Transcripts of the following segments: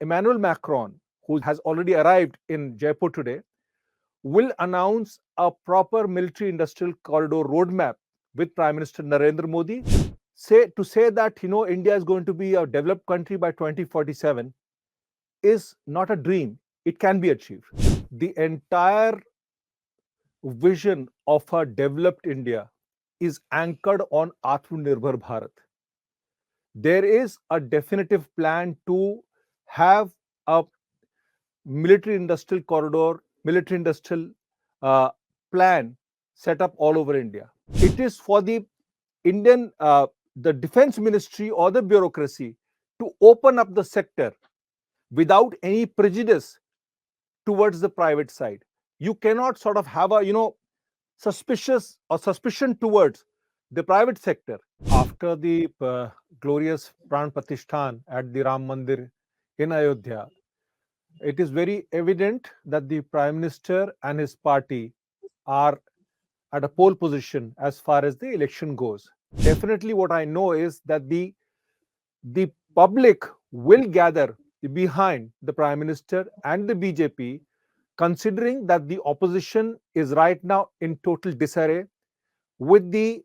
Emmanuel Macron, who has already arrived in Jaipur today, will announce a proper military industrial corridor roadmap with Prime Minister Narendra Modi. To say that India is going to be a developed country by 2047 is not a dream. It can be achieved. The entire vision of a developed India is anchored on Atmanirbhar Bharat. There is a definitive plan to have a military industrial corridor, military industrial uh, plan set up all over India. It is for the the defense ministry or the bureaucracy to open up the sector without any prejudice towards the private side. You cannot sort of have a suspicion towards the private sector. After the glorious Pran Pratishthan at the Ram Mandir in Ayodhya, it is very evident that the Prime Minister and his party are at a pole position as far as the election goes. Definitely, what I know is that the public will gather behind the Prime Minister and the BJP, considering that the opposition is right now in total disarray, with the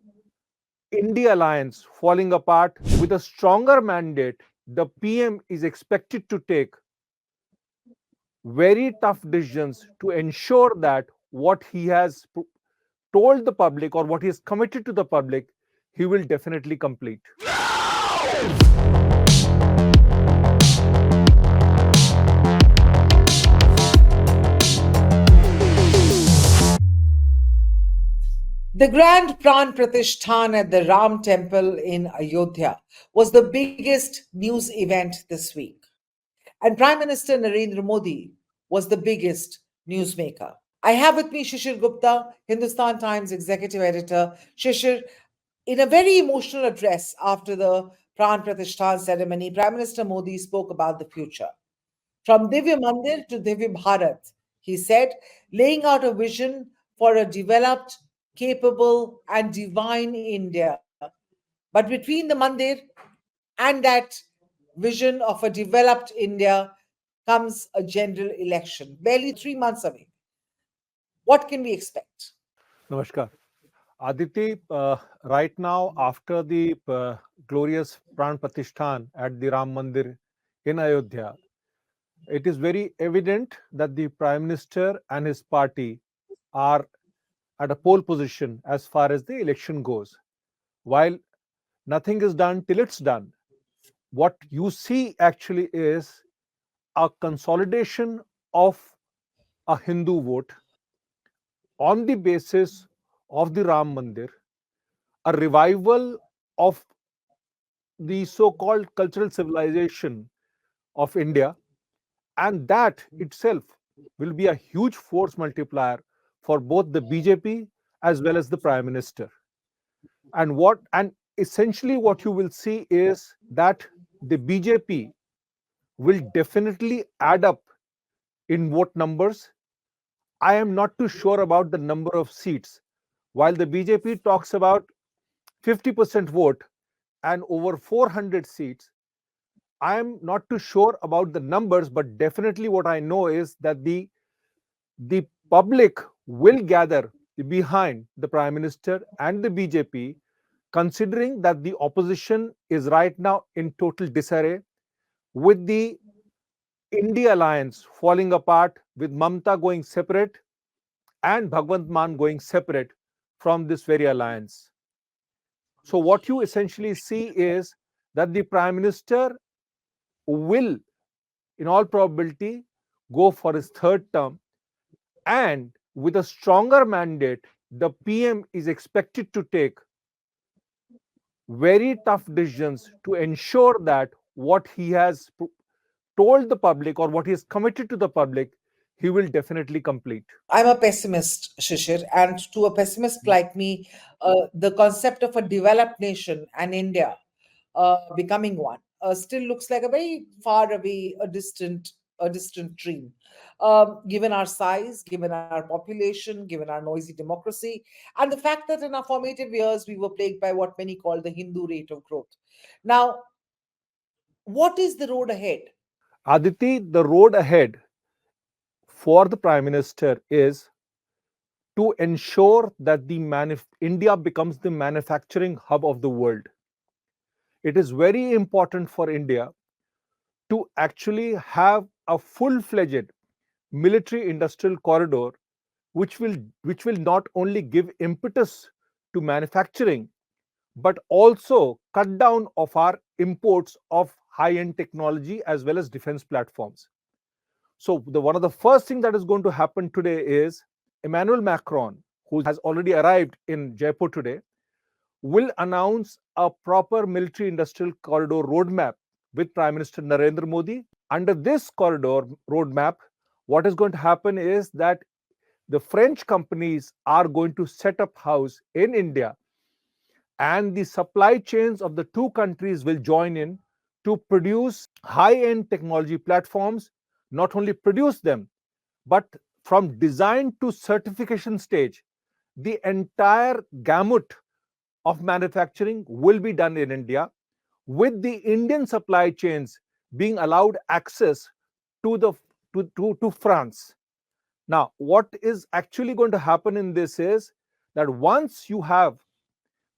India alliance falling apart. With a stronger mandate, the PM is expected to take very tough decisions to ensure that what he has told the public or what he has committed to the public, he will definitely complete. The Grand Pran Pratishthan at the Ram Temple in Ayodhya was the biggest news event this week. And Prime Minister Narendra Modi was the biggest newsmaker. I have with me Shishir Gupta, Hindustan Times executive editor. Shishir, in a very emotional address after the Pran Pratishthan ceremony, Prime Minister Modi spoke about the future. From Divya Mandir to Divya Bharat, he said, laying out a vision for a developed, capable, and divine India. But between the Mandir and that vision of a developed India comes a general election, barely 3 months away. What can we expect? Namaskar. Aditi, right now, after the glorious Pran Pratishthan at the Ram Mandir in Ayodhya, it is very evident that the Prime Minister and his party are at a pole position as far as the election goes. While nothing is done till it's done, what you see actually is a consolidation of a Hindu vote on the basis of the Ram Mandir, a revival of the so called cultural civilization of India, and that itself will be a huge force multiplier for both the BJP as well as the Prime Minister. And essentially what you will see is that the BJP will definitely add up in vote numbers. I am not too sure about the number of seats. While the BJP talks about 50% vote and over 400 seats, I am not too sure about the numbers, but definitely what I know is that the public will gather behind the Prime Minister and the BJP, considering that the opposition is right now in total disarray, with the India alliance falling apart, with Mamta going separate and Bhagwant Mann going separate from this very alliance. So, what you essentially see is that the Prime Minister will, in all probability, go for his third term, and with a stronger mandate, the PM is expected to take very tough decisions to ensure that what he has told the public or what he has committed to the public, he will definitely complete. I'm a pessimist, Shishir, and to a pessimist like me, the concept of a developed nation and India becoming one still looks like a very far away, a distant dream. Given our size, given our population, given our noisy democracy, and the fact that in our formative years we were plagued by what many call the Hindu rate of growth. Now, what is the road ahead? Aditi, the road ahead for the Prime Minister is to ensure that India becomes the manufacturing hub of the world. It is very important for India to actually have a full-fledged military industrial corridor which will not only give impetus to manufacturing but also cut down of our imports of high-end technology as well as defense platforms. So one of the first things that is going to happen today is Emmanuel Macron, who has already arrived in Jaipur today, will announce a proper military industrial corridor roadmap with Prime Minister Narendra Modi. Under this corridor roadmap, what is going to happen is that the French companies are going to set up house in India, and the supply chains of the two countries will join in to produce high end technology platforms, not only produce them, but from design to certification stage, the entire gamut of manufacturing will be done in India, with the Indian supply chains being allowed access to the to France. Now, what is actually going to happen in this is that once you have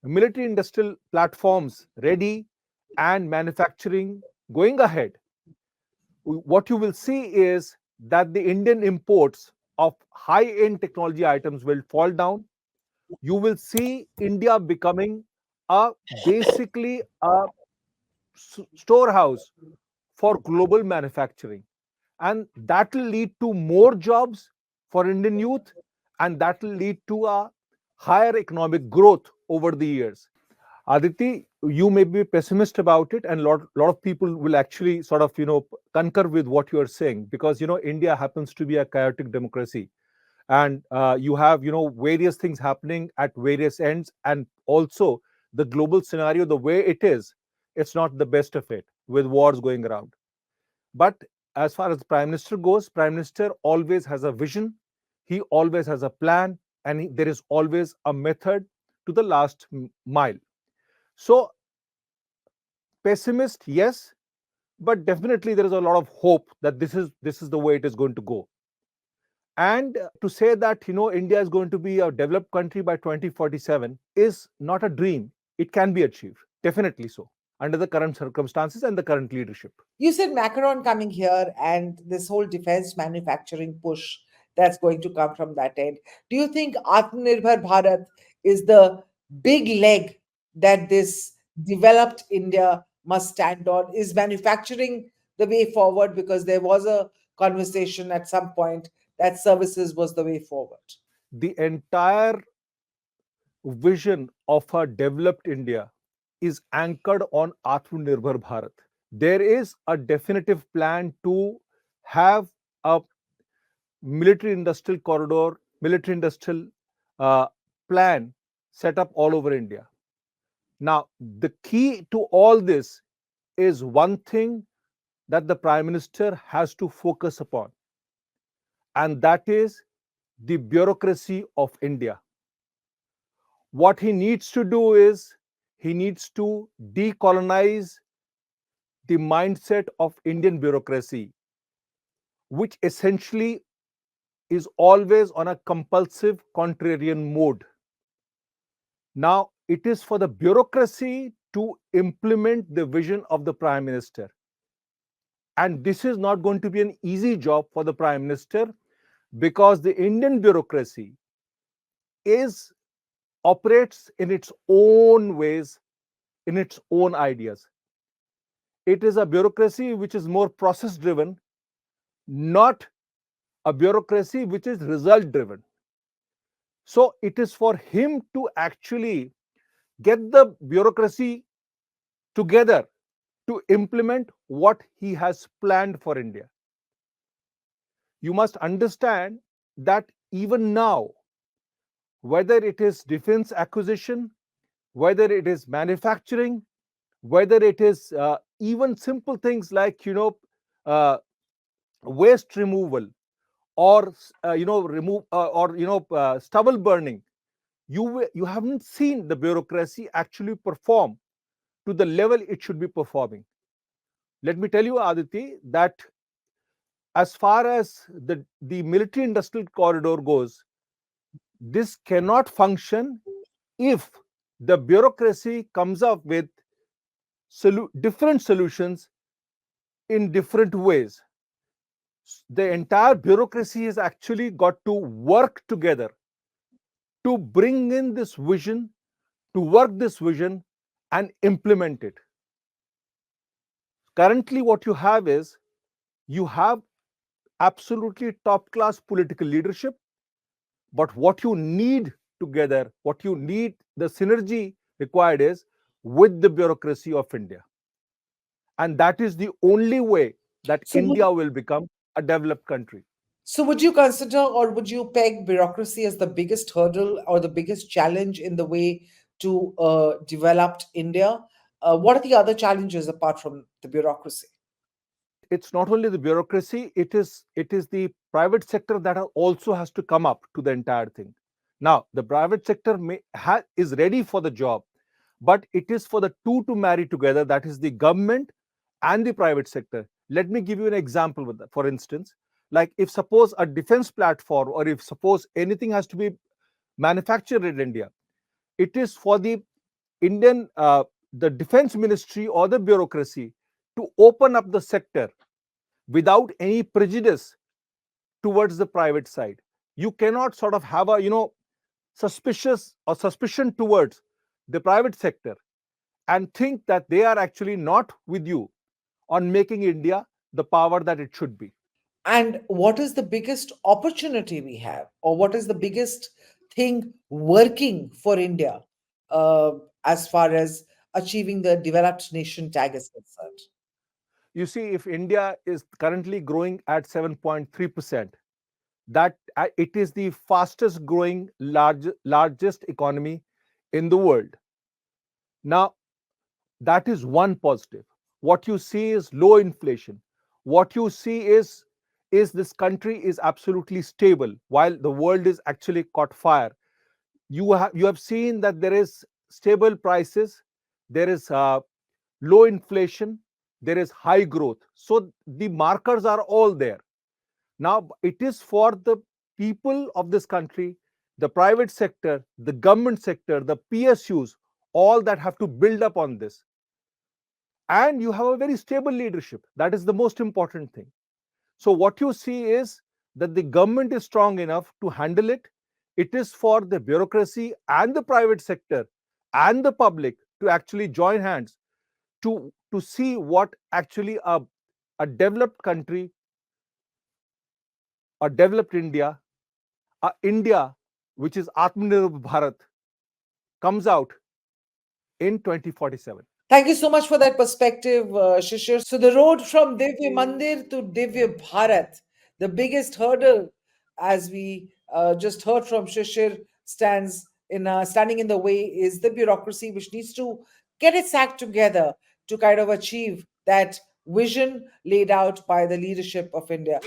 military industrial platforms ready and manufacturing going ahead, what you will see is that the Indian imports of high end technology items will fall down. You will see India becoming a basically a storehouse for global manufacturing, and that will lead to more jobs for Indian youth, and that will lead to a higher economic growth over the years. Aditi, you may be pessimist about it, and lot of people will actually sort of concur with what you are saying, because India happens to be a chaotic democracy, and you have various things happening at various ends, and also the global scenario the way it is, it's not the best of it with wars going around. But as far as the Prime Minister goes, Prime Minister always has a vision, he always has a plan, and there is always a method to the last mile. So, pessimist, yes, but definitely there is a lot of hope that this is the way it is going to go. And to say that India is going to be a developed country by 2047 is not a dream. It can be achieved, definitely so, under the current circumstances and the current leadership. You said Macron coming here and this whole defense manufacturing push that's going to come from that end. Do you think Atmanirbhar Bharat is the big leg that this developed India must stand on? Is manufacturing the way forward? Because there was a conversation at some point that services was the way forward. The entire vision of a developed India is anchored on Atmanirbhar Bharat. There is a definitive plan to have a military industrial corridor, military industrial uh, plan set up all over India. Now, the key to all this is one thing that the Prime Minister has to focus upon, and that is the bureaucracy of India. What he needs to do is he needs to decolonize the mindset of Indian bureaucracy, which essentially is always on a compulsive contrarian mode. Now, it is for the bureaucracy to implement the vision of the Prime Minister. And this is not going to be an easy job for the Prime Minister, because the Indian bureaucracy is operates in its own ways, in its own ideas. It is a bureaucracy which is more process driven, not a bureaucracy which is result driven. So it is for him to actually get the bureaucracy together to implement what he has planned for India. You must understand that even now, whether it is defense acquisition, whether it is manufacturing, whether it is even simple things like uh, waste removal, or remove or stubble burning, you haven't seen the bureaucracy actually perform to the level it should be performing. Let me tell you, Aditi, that as far as the military industrial corridor goes, this cannot function if the bureaucracy comes up with different solutions in different ways. The entire bureaucracy has actually got to work together to bring in this vision, to work this vision and implement it. Currently, what you have is you have absolutely top class political leadership, but what you need together, what you need, the synergy required is with the bureaucracy of India. And that is the only way that So, India will become a developed country. so would you consider or would you peg bureaucracy as the biggest hurdle or the biggest challenge in the way to developed India? What are the other challenges apart from the bureaucracy? It's not only the bureaucracy, it is the private sector that also has to come up to the entire thing. Now, the private sector is ready for the job, but it is for the two to marry together, that is the government and the private sector. Let me give you an example with that. For instance, like if suppose a defense platform or if suppose anything has to be manufactured in India, it is for the Indian the defense ministry or the bureaucracy to open up the sector without any prejudice towards the private side. You cannot sort of have a suspicious or suspicion towards the private sector and think that they are actually not with you on making India the power that it should be. And what is the biggest opportunity we have, or what is the biggest thing working for India uh, as far as achieving the developed nation tag is concerned? You see, if India is currently growing at 7.3%, that it is the fastest growing largest economy in the world. Now, that is one positive. What you see is low inflation. What you see is this country is absolutely stable while the world is actually caught fire. You have seen that there is stable prices, there is low inflation, there is high growth. So the markers are all there. Now it is for the people of this country, the private sector, the government sector, the PSUs, all that have to build up on this. And you have a very stable leadership. That is the most important thing. So what you see is that the government is strong enough to handle it. It is for the bureaucracy and the private sector and the public to actually join hands to see what actually a developed country, a developed India, a India which is Atmanirbhar Bharat comes out in 2047. Thank you so much for that perspective, Shishir. So, the road from Divya Mandir to Divya Bharat, the biggest hurdle, as we just heard from Shishir, standing in the way is the bureaucracy, which needs to get its act together to kind of achieve that vision laid out by the leadership of India.